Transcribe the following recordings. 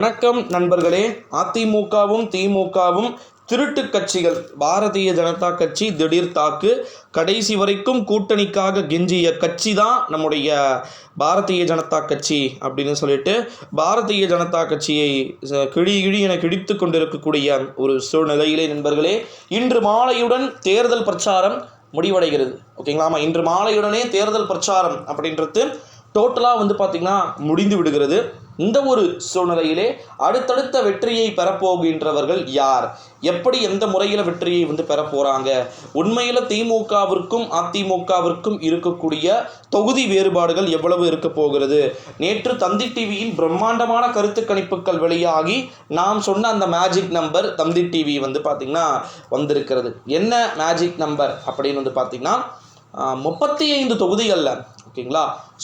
வணக்கம் நண்பர்களே. அதிமுகவும் திமுகவும் திருட்டு கட்சிகள். பாரதிய ஜனதா கட்சி திடீர் தாக்கு. கடைசி வரைக்கும் கூட்டணிக்காக கெஞ்சிய கட்சி தான் நம்முடைய பாரதிய ஜனதா கட்சி அப்படின்னு சொல்லிட்டு பாரதிய ஜனதா கட்சியை கிழி என கிழித்து கொண்டிருக்கக்கூடிய ஒரு சூழ்நிலையிலே நண்பர்களே, இன்று மாலையுடன் தேர்தல் பிரச்சாரம் முடிவடைகிறது. ஓகேங்களா? இன்று மாலையுடனே தேர்தல் பிரச்சாரம் அப்படின்றது டோட்டலாக பார்த்திங்கன்னா முடிந்து விடுகிறது. இந்த ஒரு சூழ்நிலையிலே அடுத்தடுத்த வெற்றியை பெறப்போகின்றவர்கள் யார், எப்படி எந்த முறையில் வெற்றியை பெற போகிறாங்க, உண்மையில் திமுகவிற்கும் அதிமுகவிற்கும் இருக்கக்கூடிய தொகுதி வேறுபாடுகள் எவ்வளவு இருக்க போகிறது. நேற்று தந்தி டிவியில் பிரம்மாண்டமான கருத்து கணிப்புகள் வெளியாகி நாம் சொன்ன அந்த மேஜிக் நம்பர் தந்தி டிவி பார்த்திங்கன்னா வந்திருக்கிறது. என்ன மேஜிக் நம்பர் அப்படின்னு பார்த்திங்கன்னா 35 தொகுதிகளில், ஓகேங்களா,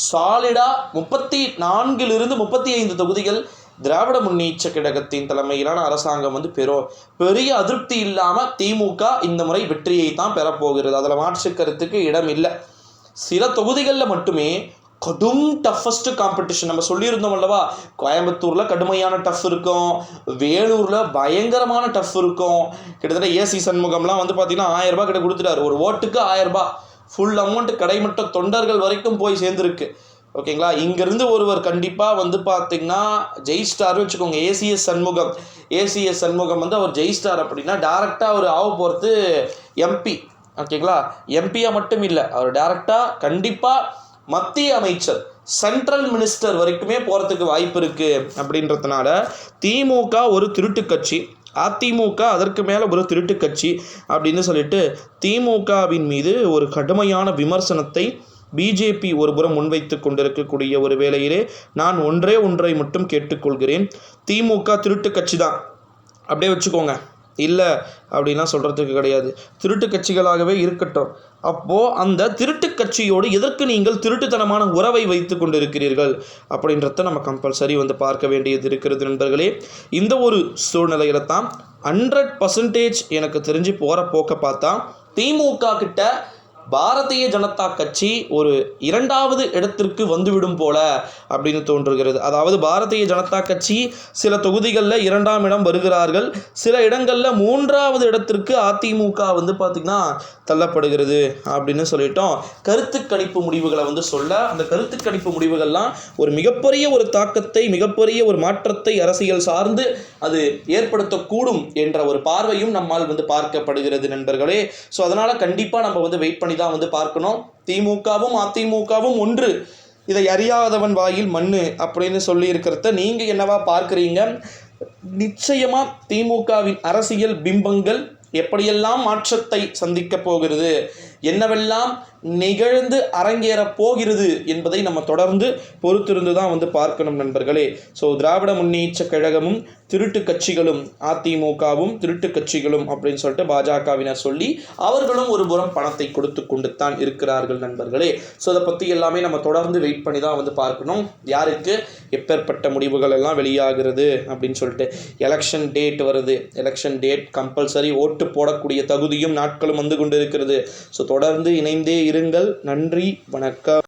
சாலிடா 34 35 தொகுதிகள் திராவிட முன்னேற்ற கழகத்தின் தலைமையிலான அரசாங்கம் பெரிய அதிருப்தி இல்லாமல் திமுக இந்த முறை வெற்றியை தான் பெறப்போகிறது. அதில் மாற்று கருத்துக்கு இடம் இல்லை. சில தொகுதிகளில் மட்டுமே கடும் டஃபஸ்ட் காம்படிஷன். நம்ம சொல்லியிருந்தோம் அல்லவா, கோயம்புத்தூரில் கடுமையான டஃப் இருக்கும், வேலூரில் பயங்கரமான டஃப் இருக்கும். கிட்டத்தட்ட ஏசி சண்முகம்லாம் பார்த்திங்கன்னா 1000 ரூபாய் கிட்ட கொடுத்துட்டாரு. ஒரு ஓட்டுக்கு 1000 ரூபாய் ஃபுல் அமௌண்ட் கடைமட்ட தொண்டர்கள் வரைக்கும் போய் சேர்ந்துருக்கு. ஓகேங்களா? இங்கேருந்து ஒருவர் கண்டிப்பாக பார்த்திங்கன்னா ஜெயிஸ்டார்னு வச்சுக்கோங்க. ஏசிஎஸ் சண்முகம் அவர் ஜெயிஸ்டார் அப்படின்னா டேரெக்டாக அவர் ஆக போகிறது எம்பி. ஓகேங்களா? எம்பியாக மட்டும் இல்லை, அவர் டேரெக்டாக கண்டிப்பாக மத்திய அமைச்சர், சென்ட்ரல் மினிஸ்டர் வரைக்குமே போகிறதுக்கு வாய்ப்பு இருக்குது. அப்படின்றதுனால திமுக ஒரு திருட்டு கட்சி, அதிமுக அதற்கு மேலே ஒரு திருட்டு கட்சி அப்படின்னு சொல்லிட்டு திமுகவின் மீது ஒரு கடுமையான விமர்சனத்தை பிஜேபி ஒருபுறம் முன்வைத்து கொண்டிருக்கக்கூடிய ஒரு வேளையிலே நான் ஒன்றை மட்டும் கேட்டுக்கொள்கிறேன். திமுக திருட்டு கட்சி தான் அப்படியே வச்சுக்கோங்க, இல்லை அப்படின்லாம் சொல்கிறதுக்கு கிடையாது. திருட்டு கட்சிகளாகவே இருக்கட்டும். அப்போது அந்த திருட்டு கட்சியோடு எதற்கு நீங்கள் திருட்டுத்தனமான உறவை வைத்து கொண்டிருக்கிறீர்கள் அப்படின்றத நம்ம கம்பல்சரி பார்க்க வேண்டியது இருக்கிறது நண்பர்களே. இந்த ஒரு சூழ்நிலையில் தான் 100% எனக்கு தெரிஞ்சு போகிற போக்க பார்த்தா திமுக கிட்ட பாரதிய ஜனதா கட்சி ஒரு 2வது இடத்திற்கு வந்துவிடும் போல அப்படின்னு தோன்றுகிறது. அதாவது பாரதிய ஜனதா கட்சி சில தொகுதிகளில் 2ஆம் இடம் வருகிறார்கள், சில இடங்களில் 3வது இடத்திற்கு அதிமுக பார்த்திங்கன்னா தள்ளப்படுகிறது அப்படின்னு சொல்லிட்டோம். கருத்து கணிப்பு முடிவுகளை சொல்ல, அந்த கருத்து கணிப்பு முடிவுகள்லாம் ஒரு மிகப்பெரிய ஒரு தாக்கத்தை, மிகப்பெரிய ஒரு மாற்றத்தை அரசியல் சார்ந்து அது ஏற்படுத்தக்கூடும் என்ற ஒரு பார்வையும் நம்மால் பார்க்கப்படுகிறது நண்பர்களே. ஸோ அதனால் கண்டிப்பாக நம்ம வெயிட் பண்ணி தான் பார்க்கணும். திமுகவும் அதிமுகவும் ஒன்று, இதை அறியாதவன் வாயில் மண்ணு அப்படின்னு சொல்லி இருக்கிறத நீங்கள் என்னவா பார்க்குறீங்க? நிச்சயமாக திமுகவின் அரசியல் பிம்பங்கள் எப்படியெல்லாம் மாற்றத்தை சந்திக்க போகிறது, என்னவெல்லாம் நிகழ்ந்து அரங்கேறப் போகிறது என்பதை நம்ம தொடர்ந்து பொறுத்திருந்து தான் பார்க்கணும் நண்பர்களே. ஸோ திராவிட முன்னேற்ற கழகமும் திருட்டு கட்சிகளும், அதிமுகவும் திருட்டு கட்சிகளும் அப்படின்னு சொல்லிட்டு பாஜகவினர் சொல்லி அவர்களும் ஒரு புறம் பணத்தை கொடுத்து கொண்டு தான் இருக்கிறார்கள் நண்பர்களே. ஸோ அதை பற்றி எல்லாமே நம்ம தொடர்ந்து வெயிட் பண்ணி தான் பார்க்கணும். யாருக்கு எப்பேற்பட்ட முடிவுகள் எல்லாம் வெளியாகிறது அப்படின்னு சொல்லிட்டு. எலெக்ஷன் டேட் வருது. எலெக்ஷன் டேட் கம்பல்சரி ஓட்டு போடக்கூடிய தகுதியும் நாட்களும் கொண்டு இருக்கிறது. ஸோ தொடர்ந்து இணைந்தே இருங்கள். நன்றி, வணக்கம்.